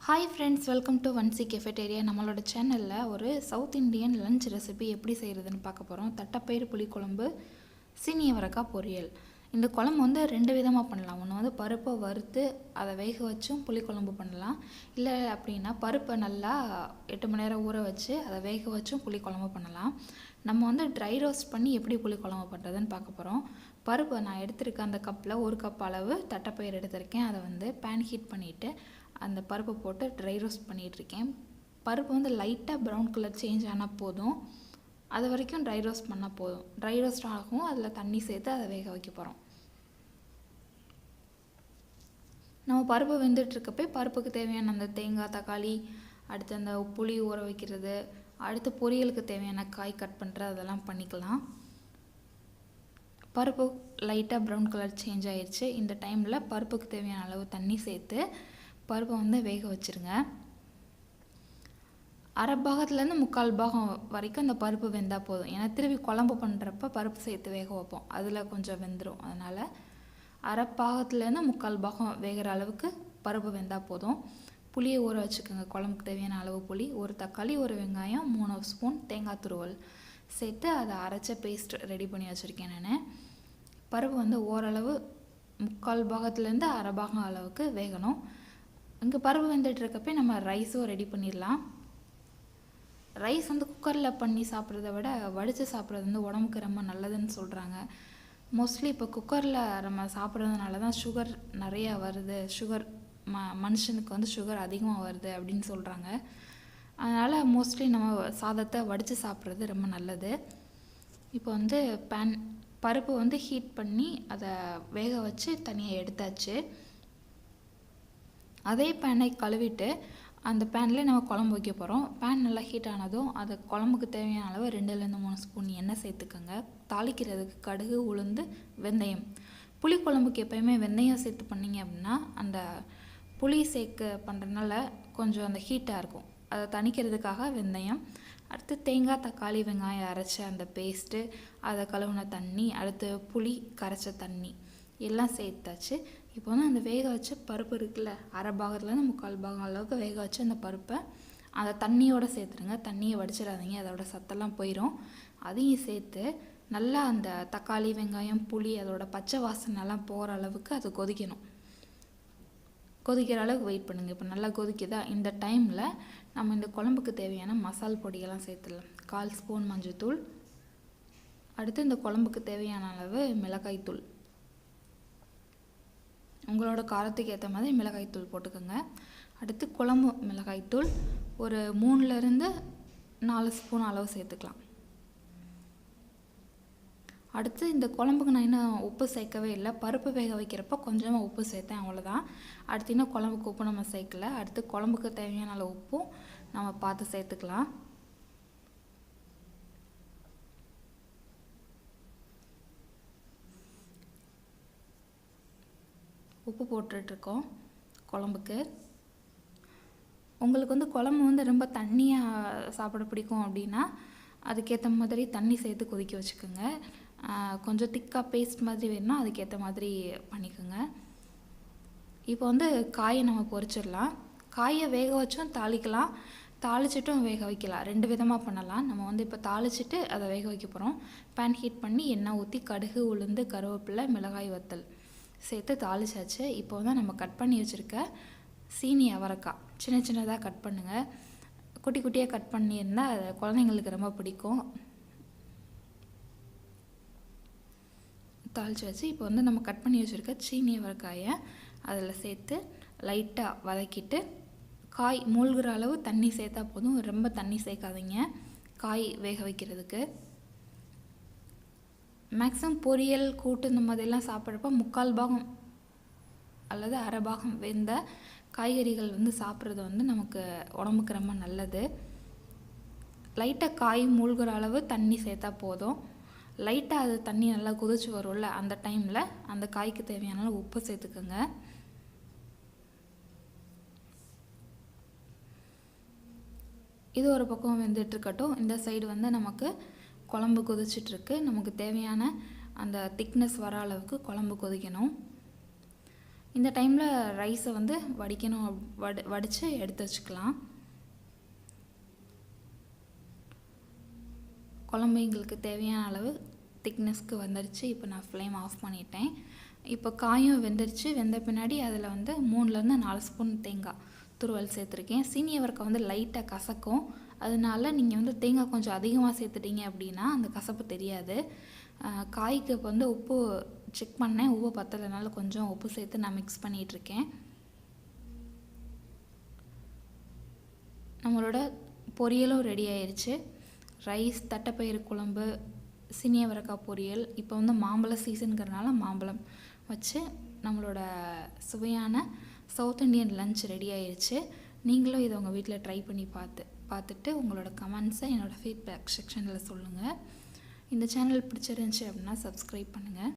Hi friends, welcome to Vanshi cafeteria. நம்மளோட சேனலில் ஒரு சவுத் இண்டியன் லஞ்ச் ரெசிபி எப்படி செய்கிறதுன்னு பார்க்க போகிறோம். தட்டைப்பயிறு புளிக்குழம்பு, சீனி அவரைக்காய் பொரியல். இந்த குழம்பு வந்து ரெண்டு விதமாக பண்ணலாம். ஒன்று வந்து பருப்பை வறுத்து அதை வேக வச்சும் புளிக்குழம்பு பண்ணலாம். இல்லை அப்படின்னா பருப்பை நல்லா 8 மணி நேரம் ஊற வச்சு அதை வேக வச்சும் புளிக்குழம்பு பண்ணலாம். நம்ம வந்து ட்ரை ரோஸ்ட் பண்ணி எப்படி புளிக்குழம்பு பண்ணுறதுன்னு பார்க்க போகிறோம். பருப்பை நான் எடுத்திருக்கேன். அந்த கப்பில் 1 கப் அளவு தட்டைப்பயிறு எடுத்திருக்கேன். அதை வந்து பேன் ஹீட் பண்ணிவிட்டு அந்த பருப்பை போட்டு ட்ரை ரோஸ்ட் பண்ணிகிட்ருக்கேன். பருப்பு வந்து லைட்டாக ப்ரௌன் கலர் சேஞ்ச் ஆனால் போதும். அது வரைக்கும் ட்ரை ரோஸ்ட் பண்ணால் போதும். ட்ரை ரோஸ்ட் ஆகும், அதில் தண்ணி சேர்த்து அதை வேக வைக்க போகிறோம். நம்ம பருப்பு வெந்துட்டுருக்கப்போ பருப்புக்கு தேவையான அந்த தேங்காய், தக்காளி, அடுத்து அந்த புளி ஊற வைக்கிறது, அடுத்து பொரியலுக்கு தேவையான காய் கட் பண்ணுறது, அதெல்லாம் பண்ணிக்கலாம். பருப்பு லைட்டாக ப்ரௌன் கலர் சேஞ்ச் ஆயிடுச்சு. இந்த டைமில் பருப்புக்கு தேவையான அளவு தண்ணி சேர்த்து பருப்பை வந்து வேக வச்சுருங்க. அரை பாகத்துலேருந்து 3/4 பாகம் வரைக்கும் அந்த பருப்பு வெந்தால் போதும். ஏன்னா திருப்பி குழம்பு பண்ணுறப்ப பருப்பு சேர்த்து வேக வைப்போம், அதில் கொஞ்சம் வெந்துடும். அதனால் அரை பாகத்துலேருந்து 3/4 பாகம் வேகிற அளவுக்கு பருப்பு வெந்தால் போதும். புளியை ஊற வச்சுக்கோங்க. குழம்புக்கு தேவையான அளவு புளி, 1 தக்காளி, 1 வெங்காயம், 3 ஸ்பூன் தேங்காய் துருவல் சேர்த்து அதை அரைச்ச பேஸ்ட் ரெடி பண்ணி வச்சுருக்கேன். நான் பருப்பு வந்து ஓரளவு 3/4 பாகத்துலேருந்து அரை பாகம் அளவுக்கு வேகணும். இங்கே பருப்பு வெந்துட்டுருக்கப்போ நம்ம ரைஸும் ரெடி பண்ணிடலாம். ரைஸ் வந்து குக்கரில் பண்ணி சாப்பிட்றத விட வடித்து சாப்பிட்றது வந்து உடம்புக்கு ரொம்ப நல்லதுன்னு சொல்கிறாங்க. மோஸ்ட்லி இப்போ குக்கரில் நம்ம சாப்பிட்றதுனால தான் சுகர் நிறையா வருது, மனுஷனுக்கு வந்து சுகர் அதிகமாக வருது அப்படின்னு சொல்கிறாங்க. அதனால் மோஸ்ட்லி நம்ம சாதத்தை வடித்து சாப்பிட்றது ரொம்ப நல்லது. இப்போ வந்து பருப்பு வந்து ஹீட் பண்ணி அதை வேக வச்சு தனியாக எடுத்தாச்சு. அதே பேனை கழுவிட்டு அந்த பேனில் நம்ம குழம்பு வைக்க போகிறோம். பேன் நல்லா ஹீட் ஆனதும் அது குழம்புக்கு தேவையான அளவு 2லேருந்து 3 ஸ்பூன் எண்ணெய் சேர்த்துக்கோங்க. தாளிக்கிறதுக்கு கடுகு, உளுந்து, வெந்தயம். புளி குழம்புக்கு எப்போயுமே வெந்தயம் சேர்த்து பண்ணிங்க அப்படின்னா அந்த புளி சேர்க்க பண்ணுறதுனால கொஞ்சம் அந்த ஹீட்டாக இருக்கும். அதை தணிக்கிறதுக்காக வெந்தயம். அடுத்து தேங்காய், தக்காளி, வெங்காயம் அரைச்ச அந்த பேஸ்ட்டு, அதை கழுவுன தண்ணி, அடுத்து புளி கரைச்ச தண்ணி எல்லாம் சேர்த்தாச்சு. இப்போ வந்து அந்த வேக வச்ச பருப்பு இருக்குல்ல, அரை பாகத்துலேருந்து 3/4 பாகம் அளவுக்கு வேக வச்சு அந்த பருப்பை அந்த தண்ணியோடு சேர்த்துருங்க. தண்ணியை வடிச்சிடாதீங்க, அதோட சத்தெல்லாம் போயிடும். அதையும் சேர்த்து நல்லா அந்த தக்காளி, வெங்காயம், புளி அதோட பச்சை வாசனைலாம் போகிற அளவுக்கு அது கொதிக்கணும். கொதிக்கிற அளவுக்கு வெயிட் பண்ணுங்கள். இப்போ நல்லா கொதிக்குதா, இந்த டைமில் நம்ம இந்த குழம்புக்கு தேவையான மசால் பொடியெல்லாம் சேர்த்துடலாம். 1/4 ஸ்பூன் மஞ்சள்தூள், அடுத்து இந்த குழம்புக்கு தேவையான அளவு மிளகாய்த்தூள். உங்களோட காரத்துக்கு ஏற்ற மாதிரி மிளகாய்த்தூள் போட்டுக்கோங்க. அடுத்து குழம்பு மிளகாய்த்தூள் ஒரு 3லேருந்து 4 ஸ்பூன் அளவு சேர்த்துக்கலாம். அடுத்து இந்த குழம்புக்கு நான் இன்னும் உப்பு சேர்க்கவே இல்லை. பருப்பு வேக வைக்கிறப்ப கொஞ்சமாக உப்பு சேர்த்தேன், அவ்வளோதான். அடுத்து இன்னும் குழம்புக்கு உப்பு நம்ம சேர்க்கல. அடுத்து குழம்புக்கு தேவையான அளவு உப்பும் நம்ம பார்த்து சேர்த்துக்கலாம். உப்பு போட்டுட்ருக்கோம் குழம்புக்கு. உங்களுக்கு வந்து குழம்பு வந்து ரொம்ப தண்ணியாக சாப்பிட பிடிக்கும் அப்படின்னா அதுக்கேற்ற மாதிரி தண்ணி சேர்த்து கொதிக்க வச்சுக்கோங்க. கொஞ்சம் திக்காக பேஸ்ட் மாதிரி வேணும்னா அதுக்கேற்ற மாதிரி பண்ணிக்கோங்க. இப்போ வந்து காயை நம்ம பொரிச்சிடலாம். காயை வேக வச்சும் தாளிக்கலாம், தாளிச்சிட்டும் வேக வைக்கலாம். 2 விதமாக பண்ணலாம். நம்ம வந்து இப்போ தாளிச்சிட்டு அதை வேக வைக்க போகிறோம். பேன் ஹீட் பண்ணி எண்ணெய் ஊற்றி கடுகு, உளுந்து, கருவேப்பிலை, மிளகாய் வத்தல் சேர்த்து தாளிச்சாச்சு. இப்போ வந்து நம்ம கட் பண்ணி வச்சுருக்க சீனி அவரைக்காய் சின்ன சின்னதாக கட் பண்ணுங்கள். குட்டி குட்டியாக கட் பண்ணியிருந்தால் அது குழந்தைங்களுக்கு ரொம்ப பிடிக்கும். தாளித்து வச்சு இப்போ வந்து நம்ம கட் பண்ணி வச்சுருக்க சீனி அவரைக்காயை அதில் சேர்த்து லைட்டாக வதக்கிட்டு காய் மூழ்கிற அளவு தண்ணி சேர்த்தா போதும். ரொம்ப தண்ணி சேர்க்காதீங்க காய் வேக வைக்கிறதுக்கு. மேக்ஸிமம் பொரியல், கூட்டு இந்த மாதிரிலாம் சாப்பிட்றப்ப 3/4 பாகம் அல்லது அரை பாகம் வெந்த காய்கறிகள் வந்து சாப்பிட்றது வந்து நமக்கு உடம்புக்கு ரொம்ப நல்லது. லைட்டாக காய் மூழ்கிற அளவு தண்ணி சேர்த்தா போதும். லைட்டாக அது தண்ணி நல்லா கொதிச்சு வரும்ல, அந்த டைமில் அந்த காய்க்கு தேவையான உப்பு சேர்த்துக்கோங்க. இது ஒரு பக்கம் வெந்துட்டுருக்கட்டும். இந்த சைடு வந்து நமக்கு குழம்பு கொதிச்சிட்ருக்கு. நமக்கு தேவையான அந்த திக்னஸ் வர அளவுக்கு குழம்பு கொதிக்கணும். இந்த டைமில் ரைஸை வந்து வடிக்கணும், வடித்து எடுத்து வச்சுக்கலாம். குழம்பு எங்களுக்கு தேவையான அளவு திக்னஸ்க்கு வந்துடுச்சு. இப்போ நான் ஃப்ளேம் ஆஃப் பண்ணிட்டேன். இப்போ காயும் வெந்துடுச்சு. வெந்த பின்னாடி அதில் வந்து 3லேருந்து 4 ஸ்பூன் தேங்காய் துருவல் சேர்த்துருக்கேன். சீனி அவரைக்காய் வந்து லைட்டாக கசக்கும். அதனால நீங்கள் வந்து தேங்காய் கொஞ்சம் அதிகமாக சேர்த்துட்டீங்க அப்படின்னா அந்த கசப்பு தெரியாது. காய்க்கு இப்போ வந்து உப்பு செக் பண்ணேன், உப்பு பத்தலைனால கொஞ்சம் உப்பு சேர்த்து நான் மிக்ஸ் பண்ணிகிட்ருக்கேன். நம்மளோட பொரியலும் ரெடி ஆயிடுச்சு. ரைஸ், தட்டைப்பயிறு குழம்பு, சீனி அவரைக்காய் பொரியல். இப்போ வந்து மாம்பழ சீசனுங்கிறனால மாம்பழம் வச்சு நம்மளோட சுவையான சவுத் இண்டியன் லஞ்ச் ரெடி ஆயிடுச்சு. நீங்களும் இதை உங்கள் வீட்டில் ட்ரை பண்ணி பார்த்துட்டு உங்களோட கமெண்ட்ஸை என்னோடய ஃபீட்பேக் செக்ஷனில் சொல்லுங்கள். இந்த சேனல் பிடிச்சிருந்துச்சி அப்படின்னா சப்ஸ்கிரைப் பண்ணுங்கள்.